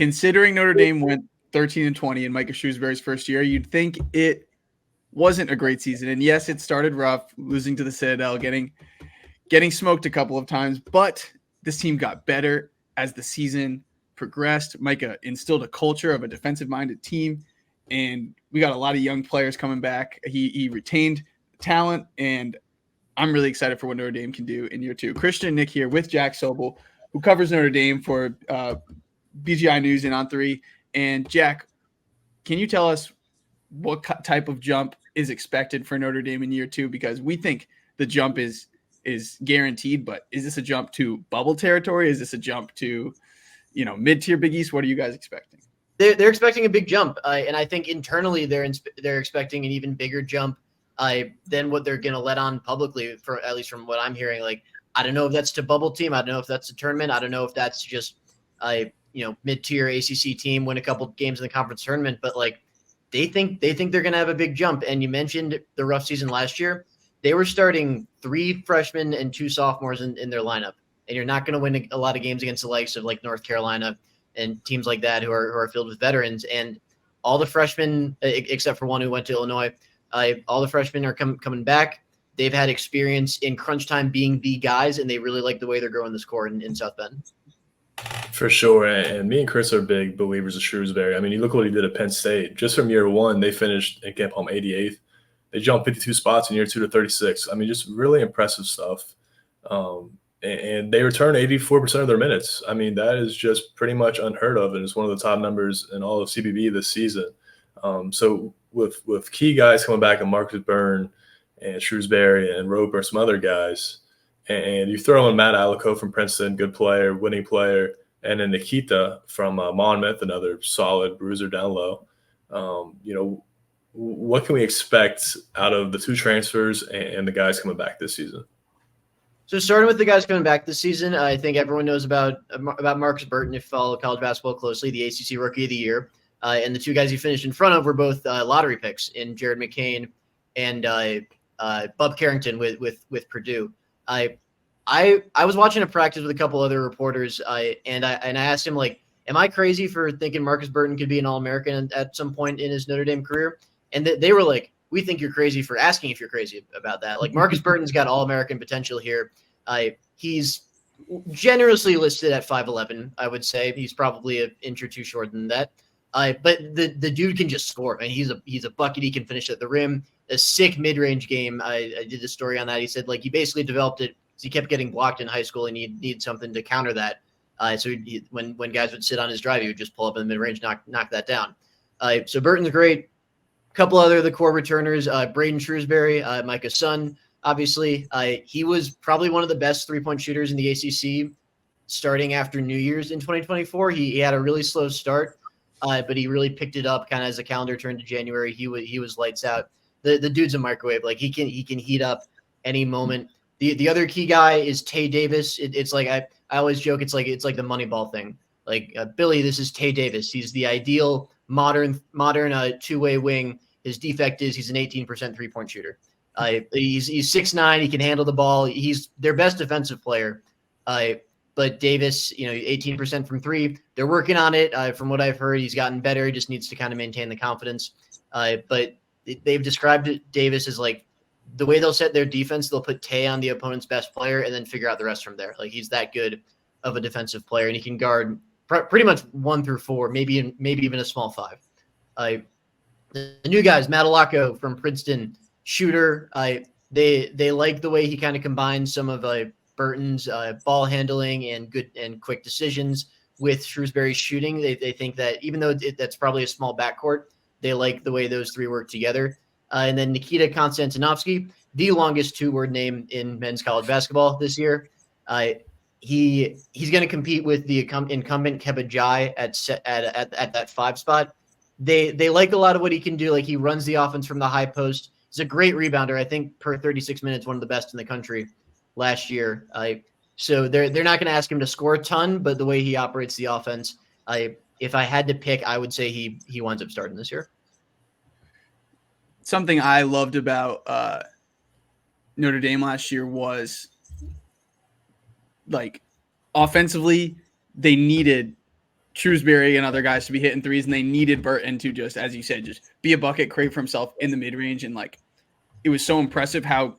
considering Notre Dame went 13-20 in Micah Shrewsbury's first year, you'd think it wasn't a great season. And yes, it started rough, losing to the Citadel, getting smoked a couple of times, but this team got better as the season progressed. Micah instilled a culture of a defensive-minded team, and we got a lot of young players coming back. He retained talent, and I'm really excited for what Notre Dame can do in year two. Christian and Nick here with Jack Soble, who covers Notre Dame for BGI News and On3. And Jack, can you tell us what type of jump is expected for Notre Dame in year two? Because we think the jump is guaranteed, but is this a jump to bubble territory? Is this a jump to, mid-tier Big East? What are you guys expecting? They're expecting a big jump, and I think internally they're expecting an even bigger jump than what they're going to let on publicly, for at least from what I'm hearing. Like, I don't know if that's to bubble team. I don't know if that's a tournament. I don't know if that's just mid-tier ACC team, win a couple games in the conference tournament, but like they think they're going to have a big jump. And you mentioned the rough season last year. They were starting 3 freshmen and 2 sophomores in their lineup, and you're not going to win a lot of games against the likes of like North Carolina and teams like that who are filled with veterans. And all the freshmen, except for one who went to Illinois, all the freshmen are coming back. They've had experience in crunch time being the guys, and they really like the way they're growing this core in South Bend. For sure, and me and Chris are big believers of Shrewsbury. I mean, you look what he did at Penn State. Just from year one, they finished at Camp Home 88th. They jumped 52 spots in year 2 to 36. I mean, just really impressive stuff. And they returned 84% of their minutes. I mean, that is just pretty much unheard of, and it's one of the top numbers in all of CBB this season. So with key guys coming back, and Marcus Byrne and Shrewsbury and Roper and some other guys, and you throw in Matt Alico from Princeton, good player, winning player, and then Nikita from Monmouth, another solid bruiser down low. What can we expect out of the 2 transfers and the guys coming back this season? So starting with the guys coming back this season, I think everyone knows about Marcus Burton if you follow college basketball closely, the ACC Rookie of the Year. And the 2 guys he finished in front of were both lottery picks in Jared McCain and Bub Carrington with Purdue. I was watching a practice with a couple other reporters, and I asked him, like, am I crazy for thinking Marcus Burton could be an All-American at some point in his Notre Dame career? And they were like, we think you're crazy for asking if you're crazy about that. Like, Marcus Burton's got All-American potential here. He's generously listed at 5'11", I would say. He's probably an inch or 2 shorter than that. But the dude can just score, and he's a bucket. He can finish at the rim. A sick mid-range game. I did a story on that. He said, like, he basically developed it. He kept getting blocked in high school, and he needed something to counter that. So when guys would sit on his drive, he would just pull up in the mid-range, knock that down. So Burton's great. A couple other of the core returners, Braden Shrewsbury, Micah's son, obviously. He was probably one of the best three-point shooters in the ACC starting after New Year's in 2024. He had a really slow start, but he really picked it up kind of as the calendar turned to January. He was lights out. The dude's a microwave. Like, he can heat up any moment. The other key guy is Tay Davis. It's like I always joke. It's like the Moneyball thing. Like, Billy, this is Tay Davis. He's the ideal modern two-way wing. His defect is he's an 18% three-point shooter. He's 6'9". He can handle the ball. He's their best defensive player. But Davis, 18% from 3. They're working on it. From what I've heard, he's gotten better. He just needs to kind of maintain the confidence. But they've described Davis as like the way they'll set their defense. They'll put Tay on the opponent's best player and then figure out the rest from there. Like, he's that good of a defensive player, and he can guard pretty much 1 through 4, maybe even a small 5. The new guys, Matt Alaco from Princeton, shooter. They like the way he kind of combines some of Burton's ball handling and good and quick decisions with Shrewsbury's shooting. They think that even though that's probably a small backcourt, they like the way those 3 work together. And then Nikita Konstantinovsky, the longest 2-word name in men's college basketball this year. He's going to compete with the incumbent Kebajai at that 5 spot. They like a lot of what he can do. Like, he runs the offense from the high post. He's a great rebounder. I think per 36 minutes, one of the best in the country last year. So they're not going to ask him to score a ton, but the way he operates the offense, if I had to pick, I would say he winds up starting this year. Something I loved about Notre Dame last year was, like, offensively, they needed Shrewsbury and other guys to be hitting threes, and they needed Burton to just, as you said, just be a bucket, create for himself in the mid-range. And like, it was so impressive how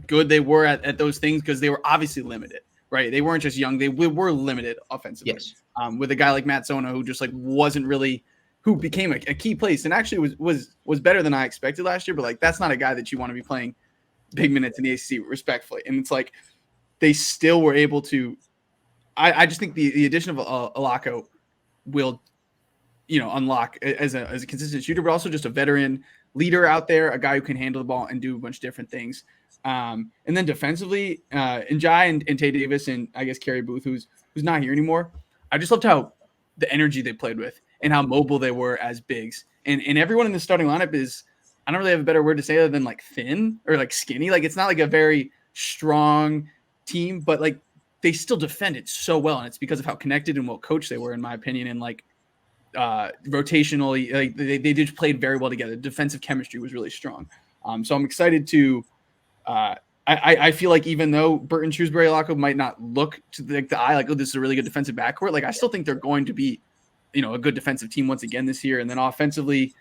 good they were at those things, because they were obviously limited, right? They weren't just young, they were limited offensively. Yes. With a guy like Matt Zona, who just like wasn't really, who became a key place and actually was better than I expected last year. But like, that's not a guy that you want to be playing big minutes in the ACC, respectfully. And it's like, they still were able to, I just think the addition of Alako will, unlock as a consistent shooter, but also just a veteran leader out there, a guy who can handle the ball and do a bunch of different things. And then defensively, Njai and Tay Davis and I guess Kerry Booth, who's not here anymore. I just loved how the energy they played with and how mobile they were as bigs. And everyone in the starting lineup is, I don't really have a better word to say other than like thin or like skinny. Like, it's not like a very strong team, but like they still defended so well. And it's because of how connected and well coached they were, in my opinion. And like rotationally, like they just played very well together. Defensive chemistry was really strong. So I'm excited to, I feel like even though Burton, Shrewsbury, Alako might not look to the eye like, oh, this is a really good defensive backcourt, like I still think they're going to be, a good defensive team once again this year. And then offensively,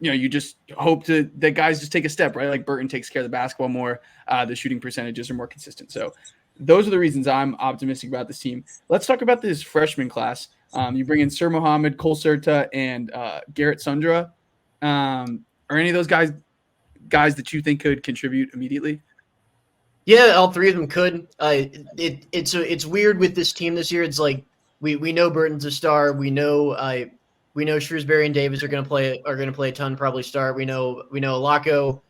you just hope that guys just take a step, right? Like Burton takes care of the basketball more. The shooting percentages are more consistent. So those are the reasons I'm optimistic about this team. Let's talk about this freshman class. You bring in Sir Mohammed, Cole Serta, and Garrett Sundra. Are any of those guys that you think could contribute immediately? Yeah, all three of them could. It's weird with this team this year. It's like we know Burton's a star. We know Shrewsbury and Davis are going to play a ton, probably start. We know Alako,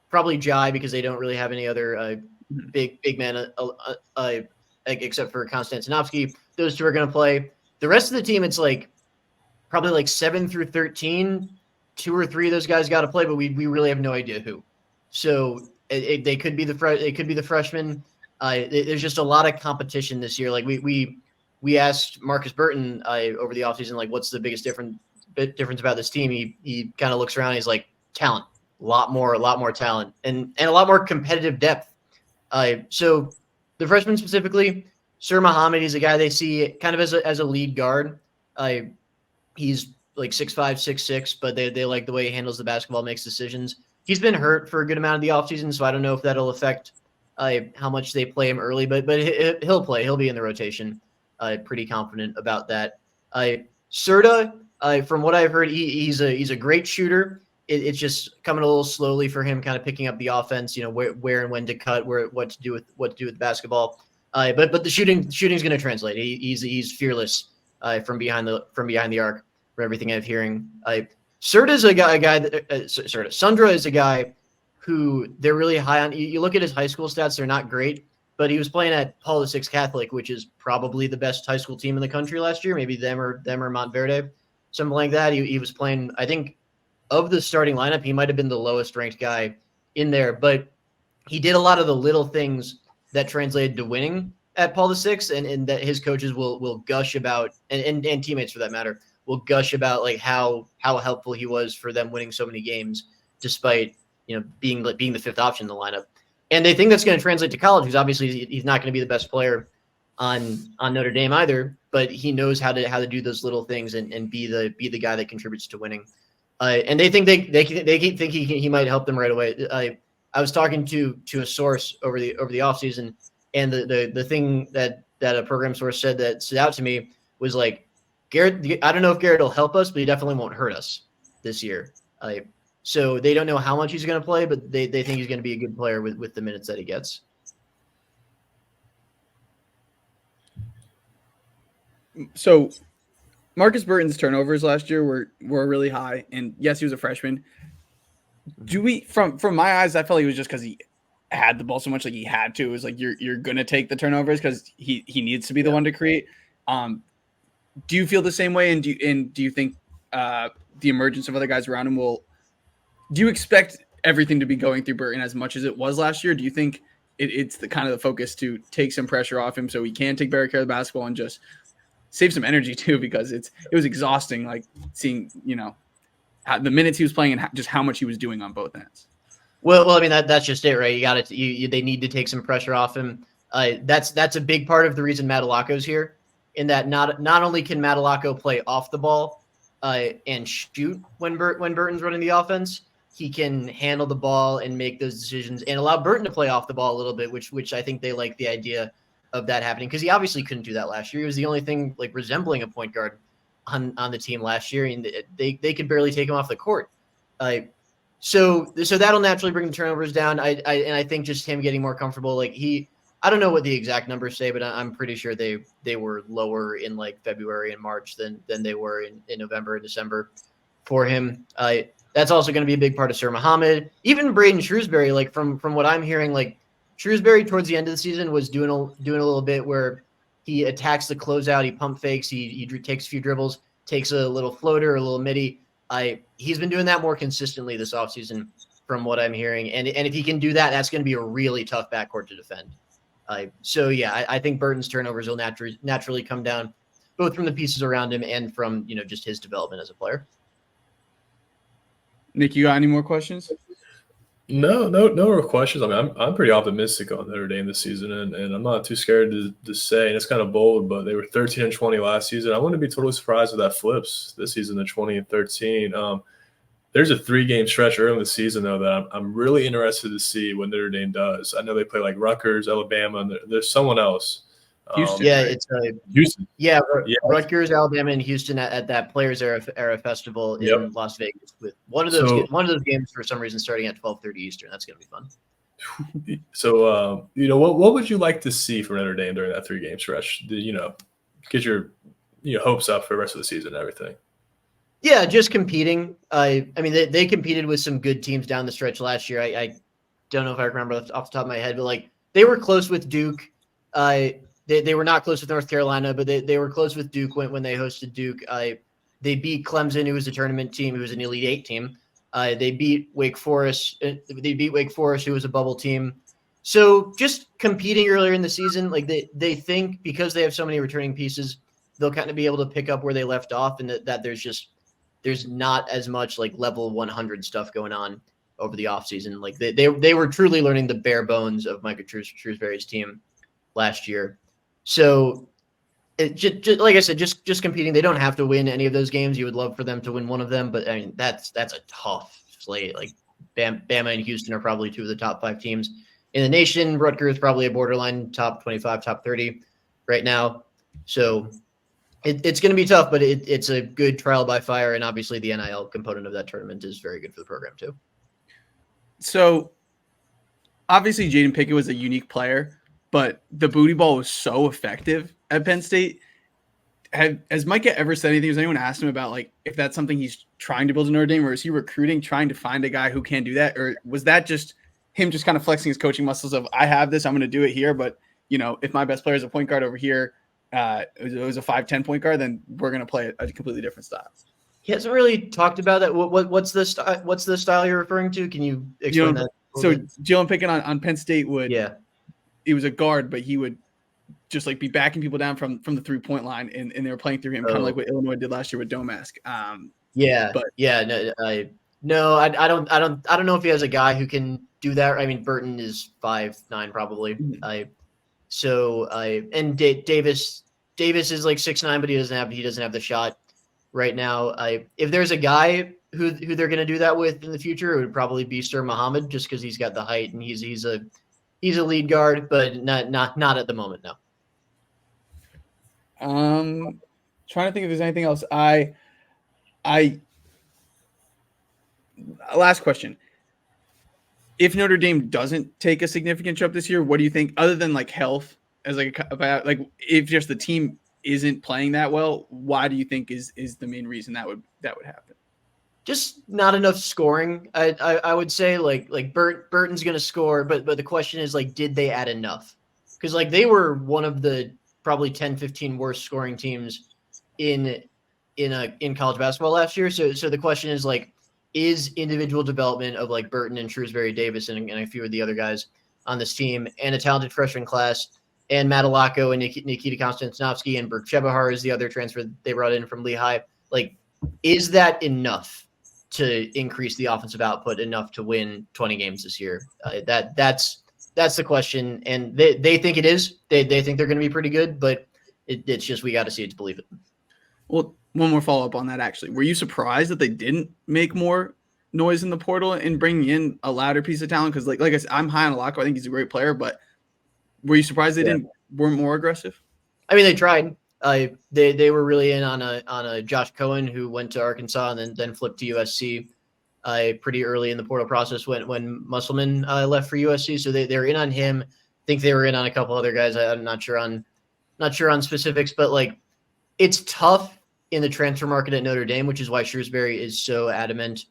probably Jai, because they don't really have any other big men except for Konstantinovsky. Those two are going to play. The rest of the team, it's like probably like 7 through 13. 2 or 3 of those guys got to play, but we really have no idea who. So they could be the freshmen. There's just a lot of competition this year. Like we asked Marcus Burton over the offseason, like, what's the biggest difference about this team? He kind of looks around. He's like, talent, a lot more talent, and a lot more competitive depth. So the freshmen specifically, Sir Mohammed, he's a guy they see kind of as a lead guard. He's like 6'5", 6'6", but they like the way he handles the basketball, makes decisions. He's been hurt for a good amount of the offseason, so I don't know if that'll affect how much they play him early, but he'll play. He'll be in the rotation. Pretty confident about that. Serta, from what I've heard, he's a great shooter. It's just coming a little slowly for him, kind of picking up the offense. Where and when to cut, what to do with the basketball. But the shooting's going to translate. He's fearless from behind the arc. For everything I'm hearing, Sundra is a guy who they're really high on. You look at his high school stats; they're not great, but he was playing at Paul VI Catholic, which is probably the best high school team in the country last year. Maybe them or Montverde, something like that. He was playing. I think of the starting lineup, he might have been the lowest ranked guy in there, but he did a lot of the little things that translated to winning at Paul VI, and that his coaches will gush about, and teammates for that matter, will gush about like how helpful he was for them winning so many games, despite being the fifth option in the lineup. And they think that's going to translate to college, because obviously he's not going to be the best player on Notre Dame either, but he knows how to do those little things and be the guy that contributes to winning. And they think he might help them right away. I was talking to a source over the offseason, and the thing that a program source said that stood out to me was like, Garrett, I don't know if Garrett will help us, but he definitely won't hurt us this year. So they don't know how much he's going to play, but they think he's going to be a good player with the minutes that he gets. So Marcus Burton's turnovers last year were really high, and yes, he was a freshman. Do we, from my eyes, I felt he was just because he had the ball so much, like he had to. It was like you're going to take the turnovers because he needs to be the one to create. Do you feel the same way? And do you think the emergence of other guys around him will? Do you expect everything to be going through Burton as much as it was last year? Do you think it's the kind of the focus to take some pressure off him so he can take better care of the basketball and just save some energy too? Because it was exhausting, like seeing how, the minutes he was playing and just how much he was doing on both ends. Well, I mean that's just it, right? You got it. They need to take some pressure off him. That's a big part of the reason Matt Alako's here. in that not only can Madalacco play off the ball and shoot when Burton's running the offense, he can handle the ball and make those decisions and allow Burton to play off the ball a little bit, which I think they like the idea of that happening, because he obviously couldn't do that last year. He was the only thing like resembling a point guard on the team last year, and they could barely take him off the court. So that'll naturally bring the turnovers down. I think just him getting more comfortable, like I don't know what the exact numbers say, but I'm pretty sure they were lower in like February and March than they were in November and December for him. That's also going to be a big part of Sir Muhammad. Even Braden Shrewsbury, like from what I'm hearing, like Shrewsbury towards the end of the season was doing a little bit where he attacks the closeout, he pump fakes, he takes a few dribbles, takes a little floater, a little midi. He's been doing that more consistently this offseason from what I'm hearing. And if he can do that, that's going to be a really tough backcourt to defend. So yeah, I think Burton's turnovers will naturally come down, both from the pieces around him and from, just his development as a player. Nick, you got any more questions? No real questions. I mean, I'm pretty optimistic on Notre Dame this season, and I'm not too scared to say, and it's kind of bold, but they were 13-20 last season. I wouldn't be totally surprised if that flips this season to 20-13. There's a 3-game stretch early in the season, though, that I'm really interested to see what Notre Dame does. I know they play like Rutgers, Alabama, and there's someone else. Houston. Yeah, it's Houston. Yeah, Rutgers, Alabama, and Houston at that Players Era Festival in Las Vegas. With one of those games for some reason starting at 12:30 Eastern. That's going to be fun. So, what would you like to see from Notre Dame during that 3-game stretch? Get your hopes up for the rest of the season and everything. Yeah, just competing. I mean, they competed with some good teams down the stretch last year. I don't know if I remember off the top of my head, but like they were close with Duke. They were not close with North Carolina, but they were close with Duke when they hosted Duke. They beat Clemson, who was a tournament team, who was an Elite Eight team. They beat Wake Forest. Who was a bubble team. So just competing earlier in the season, like they think because they have so many returning pieces, they'll kind of be able to pick up where they left off, and that there's not as much like level 100 stuff going on over the offseason. Like they were truly learning the bare bones of Micah Shrewsbury's team last year. So just like I said, just competing. They don't have to win any of those games. You would love for them to win one of them, but I mean that's a tough slate. Like Bama and Houston are probably 2 of the top 5 teams in the nation. Rutgers probably a borderline top 25, top 30 right now. So it's going to be tough, but it's a good trial by fire, and obviously the NIL component of that tournament is very good for the program too. So obviously Jaden Pickett was a unique player, but the booty ball was so effective at Penn State. Has Micah ever said anything? Has anyone asked him about like if that's something he's trying to build in Notre Dame, or is he recruiting, trying to find a guy who can do that? Or was that just him just kind of flexing his coaching muscles of I have this, I'm going to do it here. But, if my best player is a point guard over here, it was a 5'10" point guard, then we're going to play a completely different style. He hasn't really talked about that. What's the style you're referring to? Can you explain that? So Jalen Pickett on Penn State he was a guard, but he would just like be backing people down from the 3-point line, and they were playing through him, kind of like what Illinois did last year with Domask. I don't know if he has a guy who can do that. I mean, Burton is 5'9" probably. Mm-hmm. And Davis is like 6'9", but he doesn't have the shot right now. If there's a guy who they're going to do that with in the future, it would probably be Sir Muhammad, just because he's got the height and he's a lead guard, but not at the moment. No. Trying to think if there's anything else. Last question. If Notre Dame doesn't take a significant jump this year, what do you think, other than like health, as like if just the team isn't playing that well, why do you think is the main reason that would happen? Just not enough scoring. I would say like Burton's going to score, but the question is like, did they add enough? Because like they were one of the probably 10, 15 worst scoring teams in college basketball last year. So the question is like, is individual development of like Burton and Shrewsbury Davis and a few of the other guys on this team, and a talented freshman class, and Madalacco and Nikita Konstantinovsky and Burke Chebahar is the other transfer they brought in from Lehigh. Like, is that enough to increase the offensive output enough to win 20 games this year? That's the question. And they think it is. They think they're going to be pretty good, but It's just we got to see it to believe it. Well, one more follow up on that. Actually, were you surprised that they didn't make more noise in the portal and bringing in a louder piece of talent? Because like I said, I'm high on Alako. I think he's a great player, but were you surprised they weren't more aggressive? I mean, they tried. They were really in on a Josh Cohen who went to Arkansas and then flipped to USC pretty early in the portal process when Musselman left for USC. So they were in on him. I think they were in on a couple other guys. I'm not sure on specifics, but like it's tough in the transfer market at Notre Dame, which is why Shrewsbury is so adamant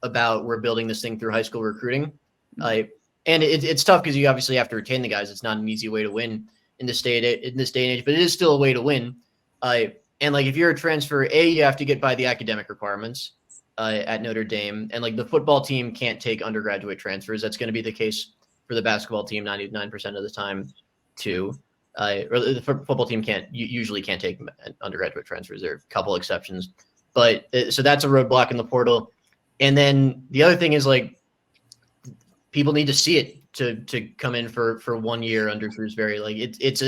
about we're building this thing through high school recruiting. And it's tough because you obviously have to retain the guys. It's not an easy way to win in this day and age, but it is still a way to win. And like if you're a transfer, you have to get by the academic requirements at Notre Dame, and like the football team can't take undergraduate transfers. That's going to be the case for the basketball team 99% of the time too. Or the football team usually can't take undergraduate transfers. There are a couple exceptions, but so that's a roadblock in the portal. And then the other thing is like people need to see it to come in for 1 year under Shrewsbury. Like it's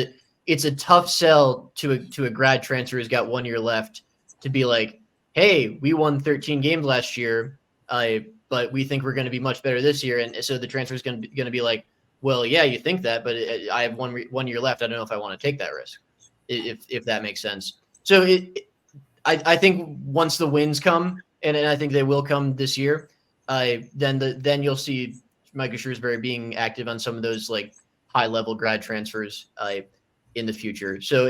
a tough sell to a grad transfer who's got 1 year left to be like, hey, we won 13 games last year, but we think we're going to be much better this year. And so the transfer is going to be like, well, yeah, you think that, but I have 1 year left. I don't know if I want to take that risk, if that makes sense. So I think once the wins come, and I think they will come this year, then you'll see Micah Shrewsbury being active on some of those like high level grad transfers in the future. So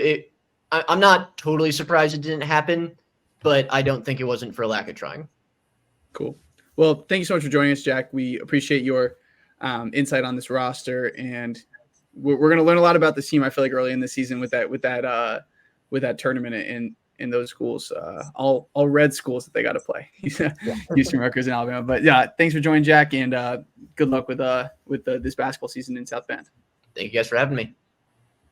I'm not totally surprised it didn't happen, but I don't think it wasn't for lack of trying. Cool. Well, thank you so much for joining us, Jack. We appreciate your insight on this roster, and we're going to learn a lot about this team. I feel like early in the season with that tournament in those schools, all red schools that they got to play. Houston, Rutgers, and Alabama. But yeah, thanks for joining, Jack, and good luck with this basketball season in South Bend. Thank you guys for having me.